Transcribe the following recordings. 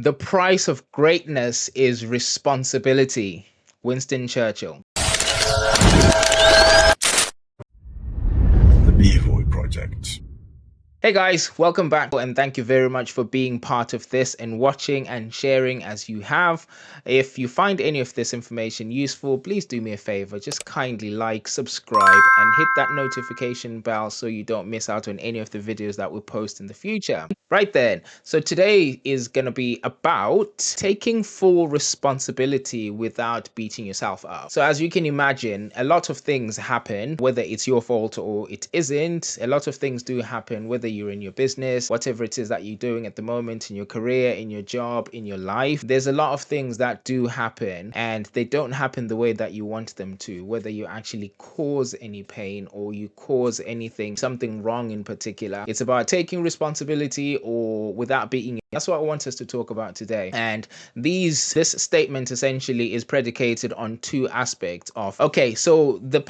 The price of greatness is responsibility. Winston Churchill. The BVOY project. Hey guys, welcome back and thank you very much for being part of this and watching and sharing as you have. If you find any of this information useful, please do me a favor, just kindly like, subscribe and hit that notification bell so you don't miss out on any of the videos that we post in the future. Right then, so today is going to be about taking full responsibility without beating yourself up. So as you can imagine, a lot of things happen, whether it's your fault or it isn't. A lot of things do happen, whether you're in your business, whatever it is that you're doing at the moment, in your career, in your job, in your life. There's a lot of things that do happen and they don't happen the way that you want them to, whether you actually cause any pain or you cause something wrong in particular. It's about taking responsibility or without beating. That's what I want us to talk about today. And this statement essentially is predicated on two aspects of, okay, so the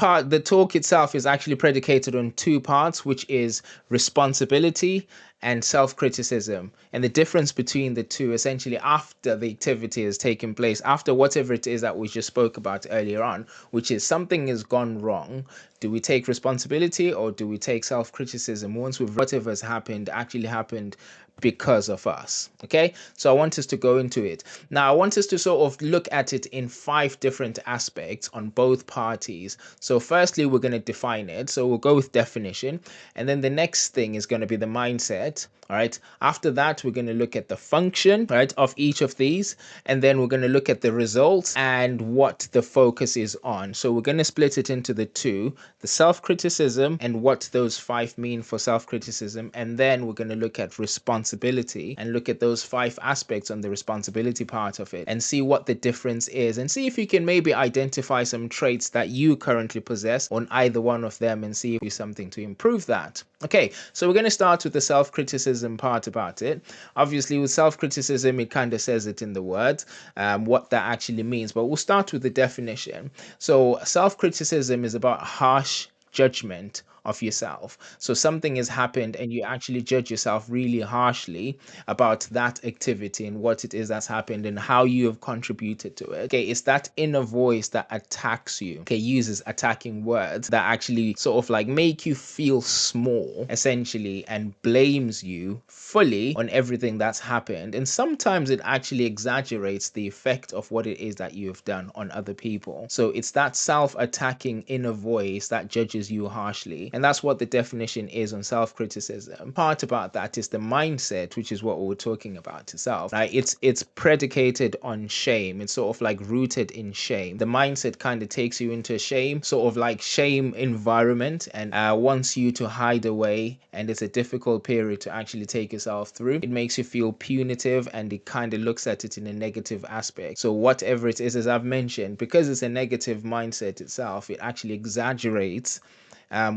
talk itself is actually predicated on two parts, which is responsibility and self-criticism, and the difference between the two essentially after the activity has taken place, after whatever it is that we just spoke about earlier on, which is something has gone wrong. Do we take responsibility or do we take self-criticism once whatever has happened actually happened because of us? Okay, so I want us to go into it now. I want us to sort of look at it in 5 different aspects on both parties. So firstly, we're going to define it, so we'll go with definition, and then the next thing is going to be the mindset. All right, after that we're going to look at the function, right, of each of these, and then we're going to look at the results and what the focus is on. So we're going to split it into the two, the self-criticism and what those 5 mean for self-criticism, and then we're going to look at responsibility and look at those 5 aspects on the responsibility part of it and see what the difference is, and see if you can maybe identify some traits that you currently possess on either one of them and see if there's something to improve that. Okay, so we're going to start with the self-criticism part about it. Obviously with self-criticism, it kind of says it in the words, what that actually means, but we'll start with the definition. So self-criticism is about harsh judgment of yourself. So something has happened and you actually judge yourself really harshly about that activity and what it is that's happened and how you have contributed to it. Okay, it's that inner voice that attacks you, okay, uses attacking words that actually sort of like make you feel small essentially and blames you fully on everything that's happened, and sometimes it actually exaggerates the effect of what it is that you have done on other people. So it's that self-attacking inner voice that judges you harshly, and that's what the definition is on self-criticism. Part about that is the mindset, which is what we were talking about itself. Right? It's predicated on shame. It's sort of like rooted in shame. The mindset kind of takes you into a shame, sort of like shame environment, and wants you to hide away, and it's a difficult period to actually take yourself through. It makes you feel punitive and it kind of looks at it in a negative aspect. So whatever it is, as I've mentioned, because it's a negative mindset itself, it actually exaggerates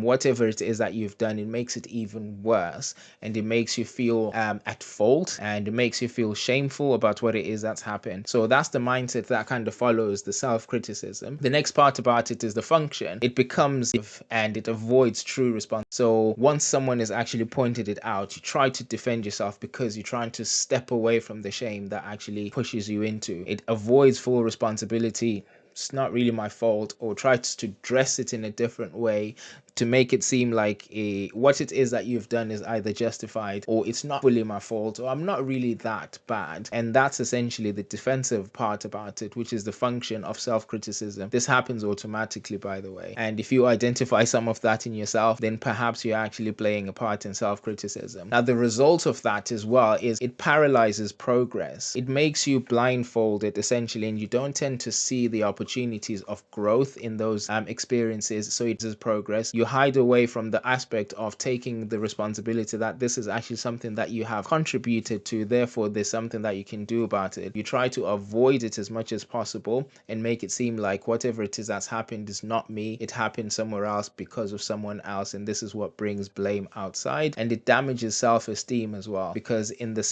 whatever it is that you've done. It makes it even worse, and it makes you feel at fault, and it makes you feel shameful about what it is that's happened. So that's the mindset that kind of follows the self-criticism. The next part about it is the function. It becomes and it avoids true response. So once someone has actually pointed it out, you try to defend yourself because you're trying to step away from the shame that actually pushes you into it. Avoids full responsibility. It's not really my fault, or tries to dress it in a different way to make it seem like what it is that you've done is either justified, or it's not fully my fault, or I'm not really that bad. And that's essentially the defensive part about it, which is the function of self-criticism. This happens automatically, by the way, and if you identify some of that in yourself, then perhaps you're actually playing a part in self-criticism. Now the result of that as well is it paralyzes progress. It makes you blindfolded essentially, and you don't tend to see the opportunities of growth in those experiences. So it is progress. You hide away from the aspect of taking the responsibility that this is actually something that you have contributed to, therefore there's something that you can do about it. You try to avoid it as much as possible and make it seem like whatever it is that's happened is not me, it happened somewhere else because of someone else, and this is what brings blame outside. And it damages self-esteem as well, because in the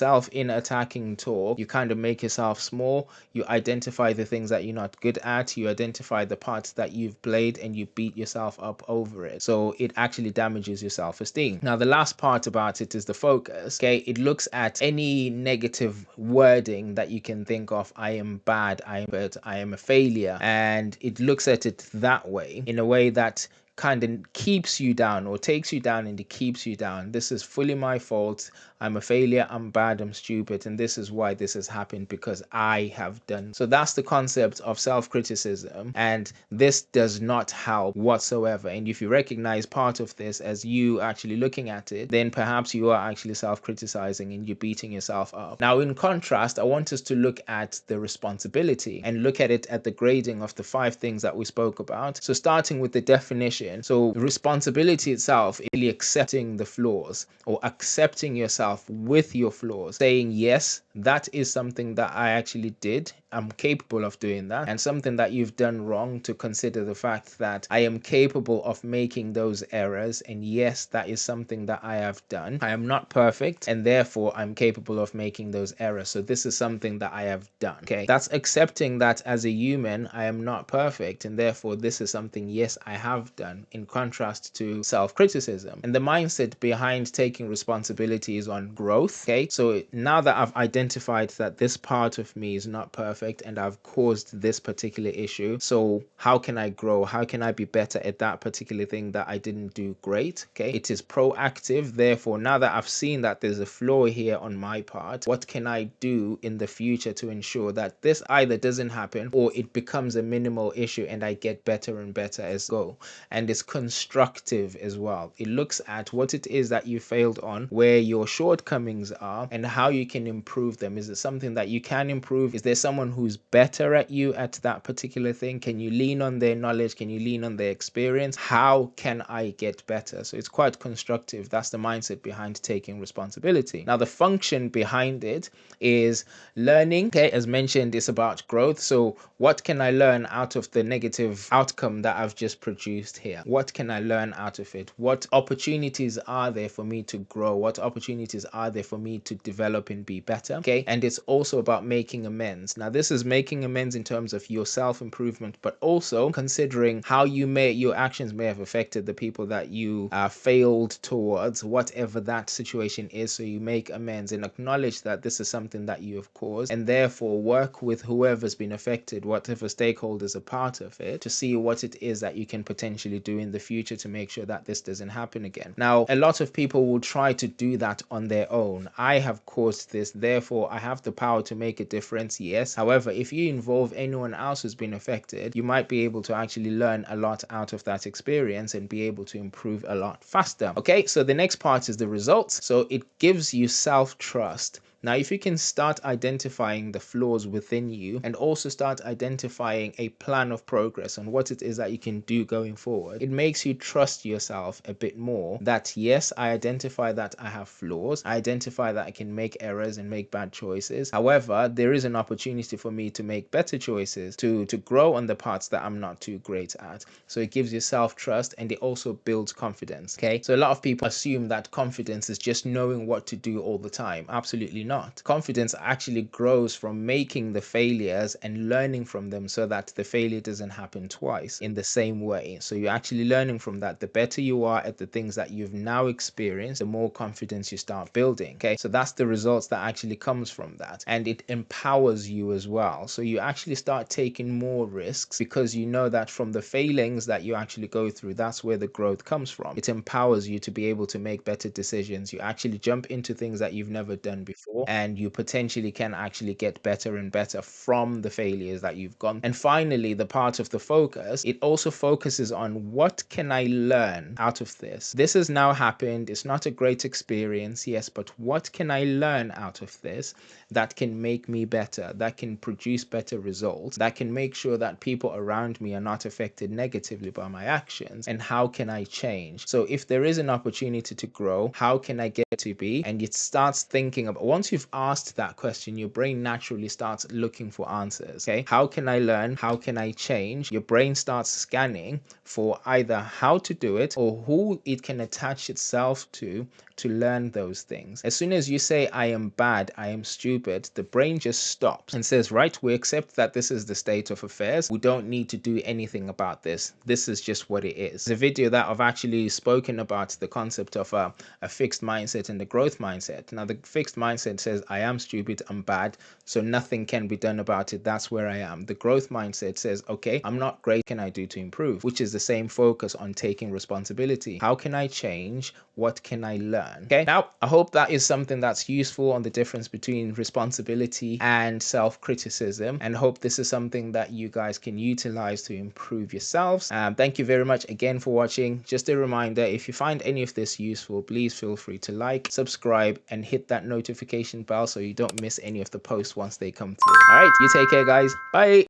attacking talk, you kind of make yourself small. You identify the things that you're not good at, you identify the parts that you've played, and you beat yourself up over it. it. So it actually damages your self-esteem. Now, the last part about it is the focus. Okay, it looks at any negative wording that you can think of. I am bad, I am bad, I am a failure, and it looks at it that way, in a way that kind of keeps you down or takes you down, and it keeps you down. This is fully my fault. I'm a failure. I'm bad. I'm stupid. And this is why this has happened, because I have done. So that's the concept of self-criticism. And this does not help whatsoever. And if you recognize part of this as you actually looking at it, then perhaps you are actually self-criticizing and you're beating yourself up. Now, in contrast, I want us to look at the responsibility and look at it at the grading of the 5 things that we spoke about. So starting with the definition. So responsibility itself is really accepting the flaws, or accepting yourself with your flaws, saying, yes, that is something that I actually did. I'm capable of doing that, and something that you've done wrong, to consider the fact that I am capable of making those errors, and yes, that is something that I have done. I am not perfect, and therefore I'm capable of making those errors. So this is something that I have done. Okay, that's accepting that as a human I am not perfect, and therefore this is something, yes, I have done, in contrast to self-criticism. And the mindset behind taking responsibility is on growth. Okay, so now that I've identified that this part of me is not perfect and I've caused this particular issue, so how can I grow? How can I be better at that particular thing that I didn't do great? Okay, it is proactive. Therefore, now that I've seen that there's a flaw here on my part, what can I do in the future to ensure that this either doesn't happen or it becomes a minimal issue and I get better and better as go? And it's constructive as well. It looks at what it is that you failed on, where your shortcomings are, and how you can improve them. Is it something that you can improve? Is there someone who's better at you at that particular thing? Can you lean on their knowledge? Can you lean on their experience? How can I get better? So it's quite constructive. That's the mindset behind taking responsibility. Now, the function behind it is learning. Okay, as mentioned, it's about growth. So what can I learn out of the negative outcome that I've just produced here? What can I learn out of it? What opportunities are there for me to grow? What opportunities are there for me to develop and be better? Okay, and it's also about making amends. Now, this is making amends in terms of your self-improvement, but also considering how your actions may have affected the people that you failed towards, whatever that situation is. So you make amends and acknowledge that this is something that you have caused, and therefore work with whoever's been affected, whatever stakeholders are part of it, to see what it is that you can potentially do in the future to make sure that this doesn't happen again. Now, a lot of people will try to do that on their own. I have caused this, therefore I have the power to make a difference. Yes. However, if you involve anyone else who's been affected, you might be able to actually learn a lot out of that experience and be able to improve a lot faster. Okay, so the next part is the results. So it gives you self-trust. Now, if you can start identifying the flaws within you and also start identifying a plan of progress on what it is that you can do going forward, it makes you trust yourself a bit more that, yes, I identify that I have flaws. I identify that I can make errors and make bad choices. However, there is an opportunity for me to make better choices, to grow on the parts that I'm not too great at. So it gives you self-trust, and it also builds confidence. Okay, so a lot of people assume that confidence is just knowing what to do all the time. Absolutely not. Confidence actually grows from making the failures and learning from them, so that the failure doesn't happen twice in the same way. So you're actually learning from that. The better you are at the things that you've now experienced, the more confidence you start building. Okay, so that's the results that actually comes from that, and it empowers you as well. So you actually start taking more risks, because you know that from the failings that you actually go through, that's where the growth comes from. It empowers you to be able to make better decisions. You actually jump into things that you've never done before, and you potentially can actually get better and better from the failures that you've gone. And finally, the part of the focus, it also focuses on what can I learn out of this? This has now happened. It's not a great experience, yes, but what can I learn out of this that can make me better, that can produce better results, that can make sure that people around me are not affected negatively by my actions? And how can I change? So if there is an opportunity to grow, how can I get to be, and it starts thinking about, once you've asked that question, your brain naturally starts looking for answers. Okay, how can I learn? How can I change? Your brain starts scanning for either how to do it or who it can attach itself to learn those things. As soon as you say I am bad, I am stupid, the brain just stops and says, right, we accept that this is the state of affairs. We don't need to do anything about this. This is just what it is. The video that I've actually spoken about the concept of a fixed mindset and the growth mindset. Now the fixed mindset says I am stupid, I'm bad, so nothing can be done about it. That's where I am. The growth mindset says, okay, I'm not great, what can I do to improve? Which is the same focus on taking responsibility. How can I change? What can I learn? Okay, now I hope that is something that's useful on the difference between responsibility and self-criticism, and hope this is something that you guys can utilize to improve yourselves. Thank you very much again for watching. Just a reminder, if you find any of this useful, please feel free to like, subscribe, and hit that notification bell so you don't miss any of the posts once they come through. All right, you take care, guys. Bye.